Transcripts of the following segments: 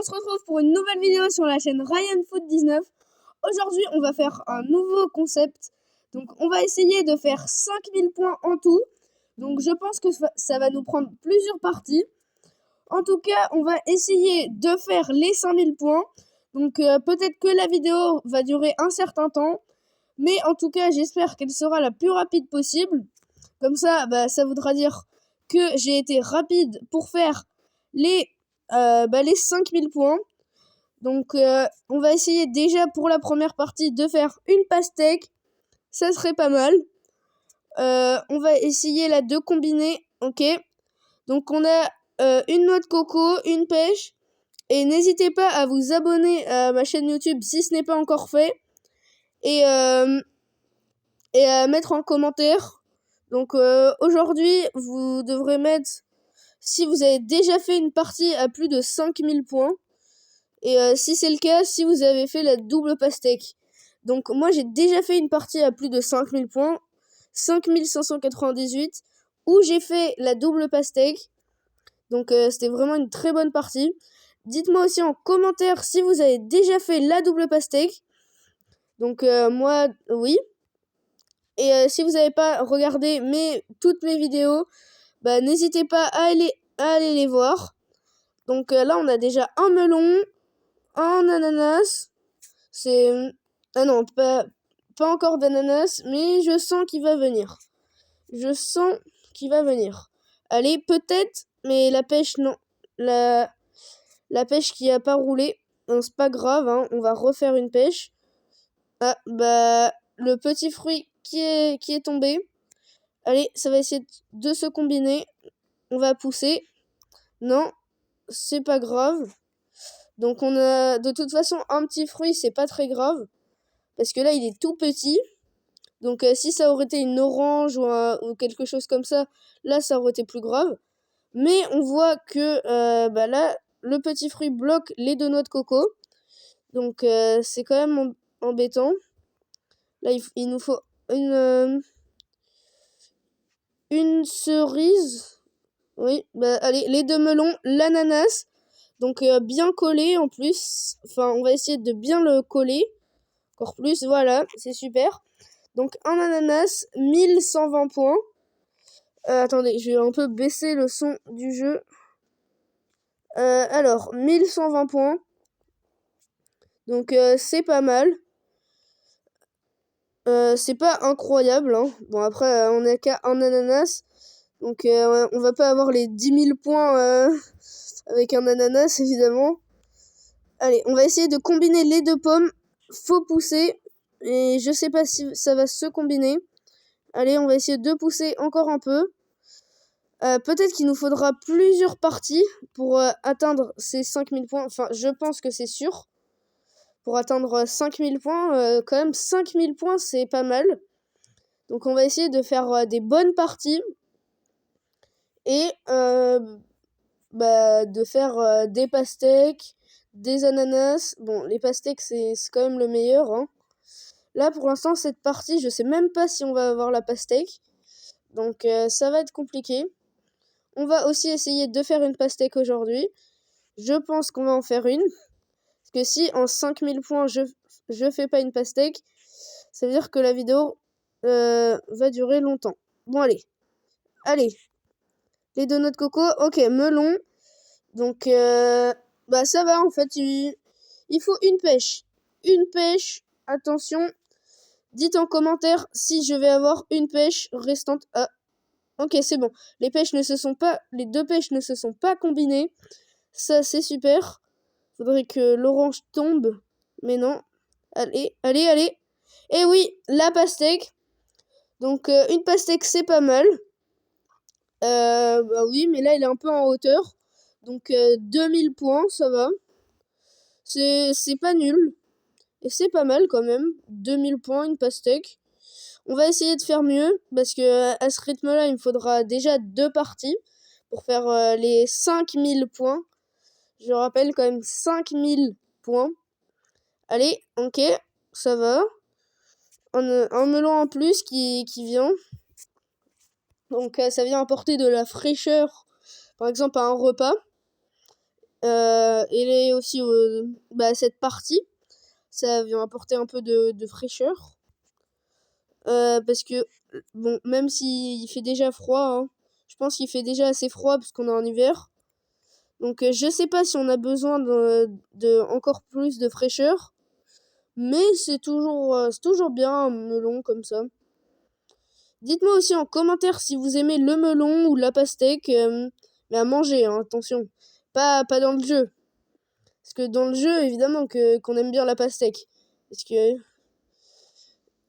on se retrouve pour une nouvelle vidéo sur la chaîne RyanFoot19. Aujourd'hui, on va faire un nouveau concept. Donc, on va essayer de faire 5000 points en tout. Donc, je pense que ça va nous prendre plusieurs parties. En tout cas, on va essayer de faire les 5000 points. Donc, peut-être que la vidéo va durer un certain temps. Mais en tout cas, j'espère qu'elle sera la plus rapide possible. Comme ça, ça voudra dire que j'ai été rapide pour faire les 5000 points. Donc, on va essayer déjà pour la première partie de faire une pastèque. Ça serait pas mal. On va essayer là de combiner. Ok. Donc, on a une noix de coco, une pêche. Et n'hésitez pas à vous abonner à ma chaîne YouTube si ce n'est pas encore fait. Et à mettre en commentaire. Donc, aujourd'hui, vous devrez mettre si vous avez déjà fait une partie à plus de 5000 points. Et si c'est le cas, si vous avez fait la double pastèque. Donc moi j'ai déjà fait une partie à plus de 5000 points, 5598, où j'ai fait la double pastèque. Donc c'était vraiment une très bonne partie. Dites-moi aussi en commentaire si vous avez déjà fait la double pastèque. Donc moi, oui. Et si vous n'avez pas regardé toutes mes vidéos, n'hésitez pas à aller les voir. Donc là on a déjà un melon, un ananas, ah non, pas encore d'ananas, mais je sens qu'il va venir. Allez, peut-être, mais la pêche, non. La pêche qui a pas roulé, non, c'est pas grave, hein, on va refaire une pêche. Ah, le petit fruit qui est tombé. Allez, ça va essayer de se combiner. On va pousser. Non, c'est pas grave. Donc on a de toute façon un petit fruit, c'est pas très grave. Parce que là, il est tout petit. Donc si ça aurait été une orange ou quelque chose comme ça, là, ça aurait été plus grave. Mais on voit que là, le petit fruit bloque les deux noix de coco. Donc c'est quand même embêtant. Là, il nous faut une cerise. Oui, allez, les deux melons, l'ananas. Donc bien collé en plus. Enfin, on va essayer de bien le coller. Encore plus, voilà, c'est super. Donc un ananas, 1120 points. Attendez, je vais un peu baisser le son du jeu. Alors, 1120 points. Donc c'est pas mal. C'est pas incroyable, hein. Bon, après, on n'est qu'à un ananas. Donc on va pas avoir les 10 000 points avec un ananas, évidemment. Allez, on va essayer de combiner les deux pommes. Faut pousser. Et je sais pas si ça va se combiner. Allez, on va essayer de pousser encore un peu. Peut-être qu'il nous faudra plusieurs parties pour atteindre ces 5000 points. Enfin, je pense que c'est sûr. Pour atteindre 5000 points, quand même 5000 points, c'est pas mal. Donc on va essayer de faire des bonnes parties. Et de faire des pastèques, des ananas. Bon, les pastèques, c'est quand même le meilleur, hein. Là, pour l'instant, cette partie, je sais même pas si on va avoir la pastèque. Donc ça va être compliqué. On va aussi essayer de faire une pastèque aujourd'hui. Je pense qu'on va en faire une. Parce que si en 5000 points, je fais pas une pastèque, ça veut dire que la vidéo va durer longtemps. Bon, allez. Les deux noix de coco. Ok, melon. Donc, ça va, en fait. Il faut une pêche. Une pêche. Attention. Dites en commentaire si je vais avoir une pêche restante. Ah, ok, c'est bon. Les deux pêches ne se sont pas combinées. Ça, c'est super. Faudrait que l'orange tombe. Mais non. Allez. Et oui, la pastèque. Donc, une pastèque, c'est pas mal. Oui, mais là, il est un peu en hauteur. Donc, 2000 points, ça va. C'est pas nul. Et c'est pas mal, quand même. 2000 points, une pastèque. On va essayer de faire mieux, parce que à ce rythme-là, il me faudra déjà 2 parties pour faire les 5000 points. Je rappelle quand même 5000 points. Allez, ok, ça va. Un melon en plus qui vient. Donc ça vient apporter de la fraîcheur, par exemple à un repas. et aussi cette partie, ça vient apporter un peu de fraîcheur. Parce que, bon, même s'il fait déjà froid, hein, je pense qu'il fait déjà assez froid parce qu'on est en hiver. Donc je sais pas si on a besoin de encore plus de fraîcheur, mais c'est toujours bien un melon comme ça. Dites-moi aussi en commentaire si vous aimez le melon ou la pastèque, mais à manger, hein, attention, pas dans le jeu. Parce que dans le jeu, évidemment qu'on aime bien la pastèque. Parce que...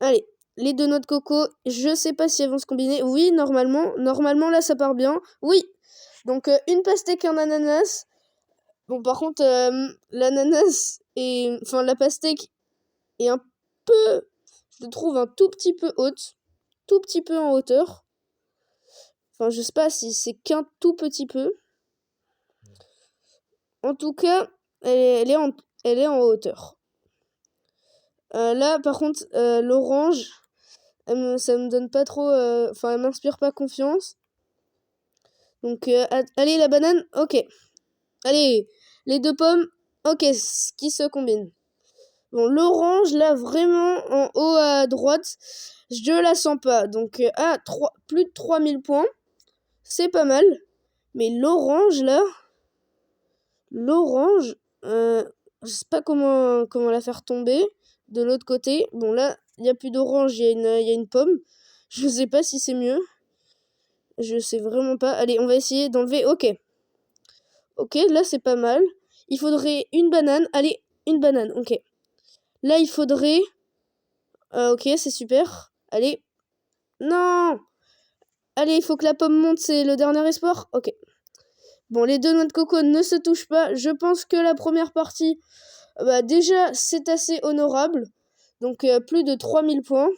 Allez, les deux noix de coco, je sais pas si elles vont se combiner. Oui, normalement là ça part bien. Oui, donc une pastèque et un ananas. Bon, par contre, l'ananas et... Enfin, la pastèque est un peu... Je le trouve un tout petit peu haute. Tout petit peu en hauteur. Enfin, je sais pas si c'est qu'un tout petit peu. En tout cas, elle est en hauteur. Là, par contre, l'orange, ça me donne pas trop... Enfin, elle m'inspire pas confiance. Donc, allez, la banane, ok. Allez, les deux pommes, ok, qui se combinent. Bon, l'orange, là, vraiment, en haut à droite, je la sens pas. Donc, plus de 3000 points, c'est pas mal. Mais l'orange, là, je sais pas comment la faire tomber de l'autre côté. Bon, là, il n'y a plus d'orange, il y a une pomme. Je sais pas si c'est mieux. Je sais vraiment pas. Allez, on va essayer d'enlever. Ok. Ok, là, c'est pas mal. Il faudrait une banane. Allez, une banane. Ok. Là, il faudrait... ok, c'est super. Allez. Non! Allez, il faut que la pomme monte. C'est le dernier espoir. Ok. Bon, les deux noix de coco ne se touchent pas. Je pense que la première partie... déjà, c'est assez honorable. Donc, plus de 3000 points.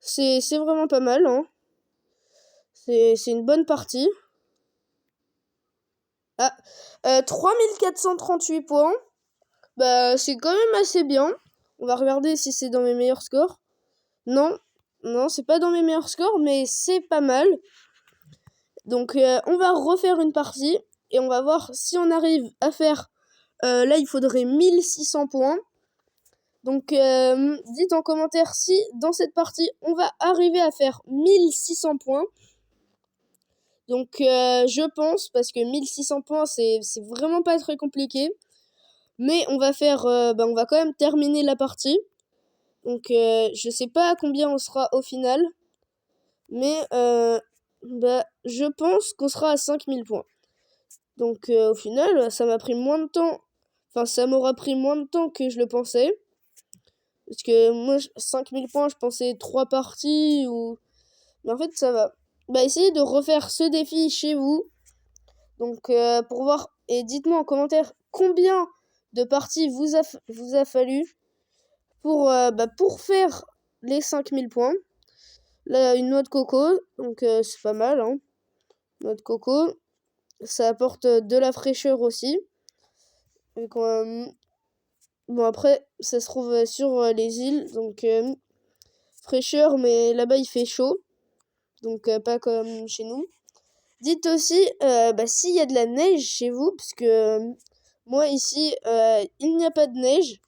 C'est vraiment pas mal, hein. C'est une bonne partie. Ah, 3438 points. Bah, c'est quand même assez bien. On va regarder si c'est dans mes meilleurs scores. Non, c'est pas dans mes meilleurs scores, mais c'est pas mal. Donc, on va refaire une partie. Et on va voir si on arrive à faire... là, il faudrait 1600 points. Donc, dites en commentaire si, dans cette partie, on va arriver à faire 1600 points. Donc, je pense, parce que 1600 points, c'est vraiment pas très compliqué. Mais on va on va quand même terminer la partie. Donc, je sais pas à combien on sera au final. Mais, je pense qu'on sera à 5000 points. Donc, au final, ça m'a pris moins de temps. Enfin, ça m'aura pris moins de temps que je le pensais. Parce que moi, 5000 points, je pensais 3 parties ou... Mais en fait, ça va. Essayez de refaire ce défi chez vous. Donc, pour voir... Et dites-moi en commentaire combien de parties vous a fallu pour faire les 5000 points. Là, une noix de coco. Donc, c'est pas mal, hein. Noix de coco. Ça apporte de la fraîcheur aussi. Donc, bon, après, ça se trouve sur les îles. Donc, fraîcheur, mais là-bas, il fait chaud. Donc, pas comme chez nous. Dites aussi s'il y a de la neige chez vous, parce que moi, ici, il n'y a pas de neige.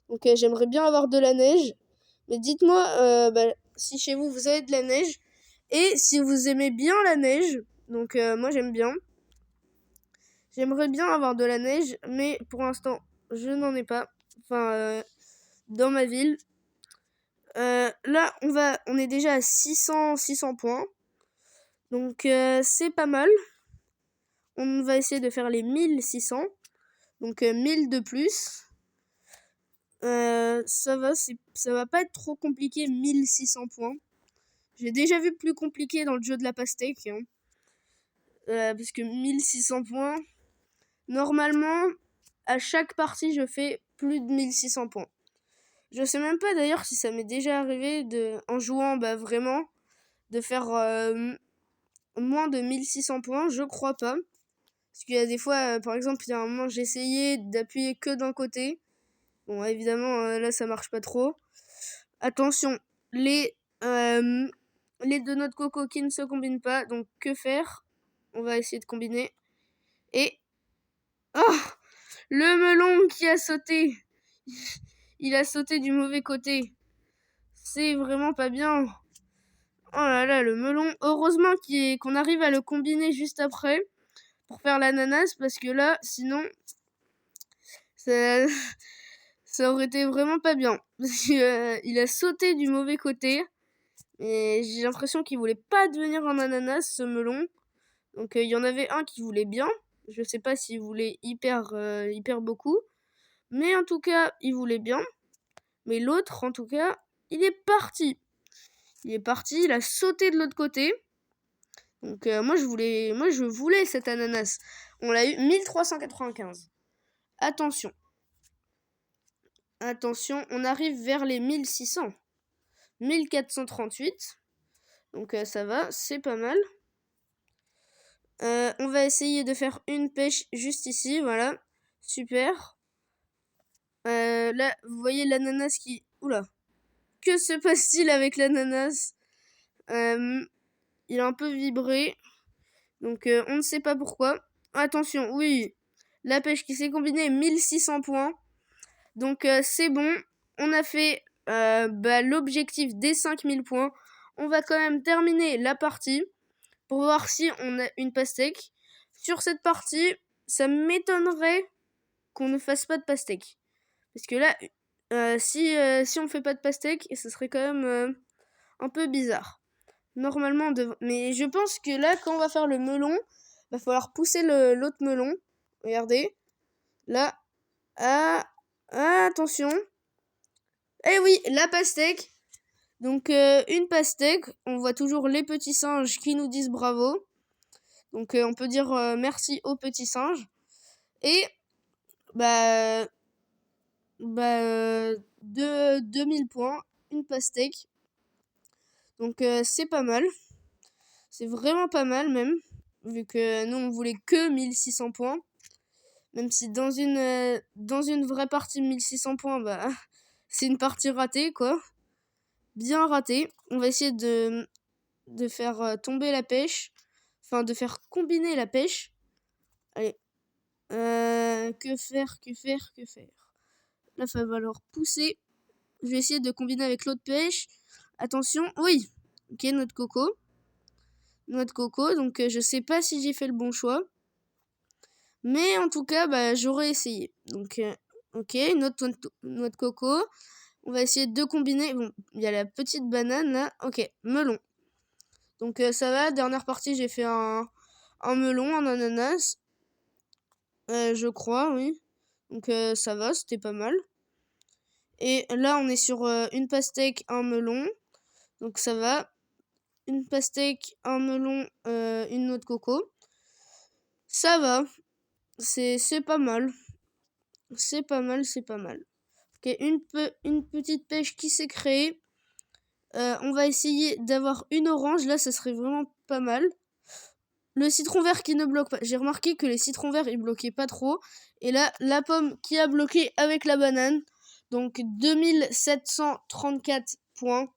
Donc, j'aimerais bien avoir de la neige. Mais dites-moi si chez vous, vous avez de la neige. Et si vous aimez bien la neige. Donc, moi, j'aime bien. J'aimerais bien avoir de la neige, mais pour l'instant, je n'en ai pas. Enfin, dans ma ville. Là, on est déjà à 600 points. Donc, c'est pas mal. On va essayer de faire les 1600. Donc, 1000 de plus. Ça va pas être trop compliqué, 1600 points. J'ai déjà vu plus compliqué dans le jeu de la pastèque. Hein. Parce que 1600 points... Normalement, à chaque partie, je fais plus de 1600 points. Je sais même pas d'ailleurs si ça m'est déjà arrivé en jouant vraiment de faire moins de 1600 points. Je crois pas. Parce qu'il y a des fois, par exemple, il y a un moment, j'ai essayé d'appuyer que d'un côté. Bon, évidemment, là, ça marche pas trop. Attention, les deux noix de coco qui ne se combinent pas. Donc, que faire? On va essayer de combiner. Et Oh, le melon qui a sauté. Il a sauté du mauvais côté. C'est vraiment pas bien. Oh là là, le melon. Heureusement qu'on arrive à le combiner juste après pour faire l'ananas, parce que là, sinon, ça, ça aurait été vraiment pas bien. Parce qu'il a sauté du mauvais côté. Et j'ai l'impression qu'il voulait pas devenir un ananas, ce melon. Donc il y en avait un qui voulait bien. Je sais pas s'il voulait hyper beaucoup. Mais en tout cas, il voulait bien. Mais l'autre, en tout cas, il est parti. Il a sauté de l'autre côté. Donc moi je voulais cet ananas. On l'a eu 1395. Attention. Attention, on arrive vers les 1600. 1438. Donc ça va, c'est pas mal. On va essayer de faire une pêche juste ici, voilà. Super. Là, vous voyez l'ananas qui... Oula. Que se passe-t-il avec l'ananas? Il a un peu vibré. Donc on ne sait pas pourquoi. Attention, oui. La pêche qui s'est combinée, 1600 points. Donc c'est bon. On a fait l'objectif des 5000 points. On va quand même terminer la partie pour voir si on a une pastèque. Sur cette partie, ça m'étonnerait qu'on ne fasse pas de pastèque. Parce que là, si on fait pas de pastèque, ce serait quand même un peu bizarre. Normalement, mais je pense que là, quand on va faire le melon, va falloir pousser l'autre melon. Regardez. Là. Attention. Eh oui, la pastèque. Donc, une pastèque. On voit toujours les petits singes qui nous disent bravo. Donc, on peut dire merci aux petits singes. Et, 2000 points. Une pastèque. Donc, c'est pas mal. C'est vraiment pas mal, même. Vu que nous, on voulait que 1600 points. Même si dans une vraie partie 1600 points, c'est une partie ratée, quoi. Bien ratée. On va essayer de faire tomber la pêche. Enfin, de faire combiner la pêche. Allez. Que faire? Là, il va falloir pousser. Je vais essayer de combiner avec l'autre pêche. Attention. Oui. Ok, noix de coco. Donc je sais pas si j'ai fait le bon choix. Mais en tout cas, j'aurais essayé. Donc, ok, noix de coco. On va essayer de combiner. Bon, il y a la petite banane là. Ok, melon. Donc ça va, dernière partie, j'ai fait un melon, un ananas. Je crois, oui. Donc ça va, c'était pas mal. Et là, on est sur une pastèque, un melon. Donc ça va. Une pastèque, un melon, une noix de coco. Ça va. C'est pas mal. C'est pas mal. Ok, une petite pêche qui s'est créée. On va essayer d'avoir une orange. Là, ça serait vraiment pas mal. Le citron vert qui ne bloque pas. J'ai remarqué que les citrons verts, ils bloquaient pas trop. Et là, la pomme qui a bloqué avec la banane. Donc, 2734 points.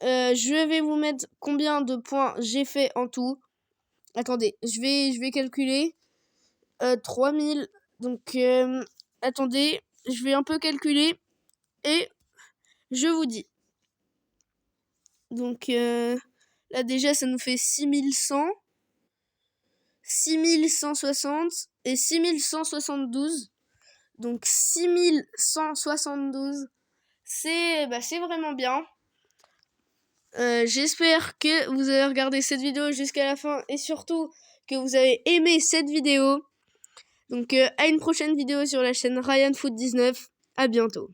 Je vais vous mettre combien de points j'ai fait en tout. Attendez, je vais calculer. 3000. Donc, attendez, je vais un peu calculer. Et je vous dis. Donc, là déjà, ça nous fait 6100. 6160 et 6172. Donc 6172. C'est vraiment bien. J'espère que vous avez regardé cette vidéo jusqu'à la fin et surtout que vous avez aimé cette vidéo. Donc à une prochaine vidéo sur la chaîne Ryan Foot 19. À bientôt.